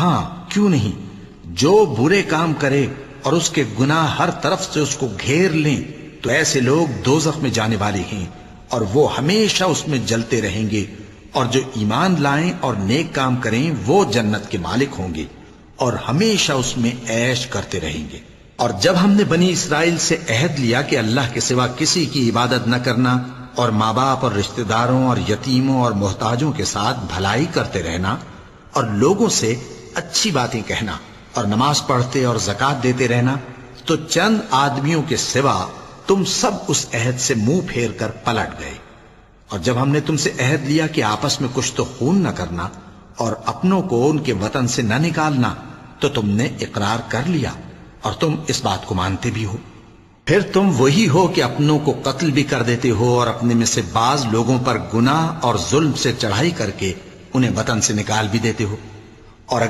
ہاں کیوں نہیں، جو برے کام کرے اور اس کے گناہ ہر طرف سے اس کو گھیر لیں تو ایسے لوگ دوزخ میں جانے والے ہیں اور وہ ہمیشہ اس میں جلتے رہیں گے، اور جو ایمان لائیں اور نیک کام کریں وہ جنت کے مالک ہوں گے اور ہمیشہ اس میں عیش کرتے رہیں گے۔ اور جب ہم نے بنی اسرائیل سے عہد لیا کہ اللہ کے سوا کسی کی عبادت نہ کرنا اور ماں باپ اور رشتہ داروں اور یتیموں اور محتاجوں کے ساتھ بھلائی کرتے رہنا اور لوگوں سے اچھی باتیں کہنا اور نماز پڑھتے اور زکوٰۃ دیتے رہنا، تو چند آدمیوں کے سوا تم سب اس عہد سے منہ پھیر کر پلٹ گئے۔ اور جب ہم نے تم سے عہد لیا کہ آپس میں کچھ تو خون نہ کرنا اور اپنوں کو ان کے وطن سے نہ نکالنا، تو تم نے اقرار کر لیا اور تم اس بات کو مانتے بھی ہو۔ پھر تم وہی ہو کہ اپنوں کو قتل بھی کر دیتے ہو اور اپنے میں سے بعض لوگوں پر گناہ اور ظلم سے چڑھائی کر کے انہیں وطن سے نکال بھی دیتے ہو۔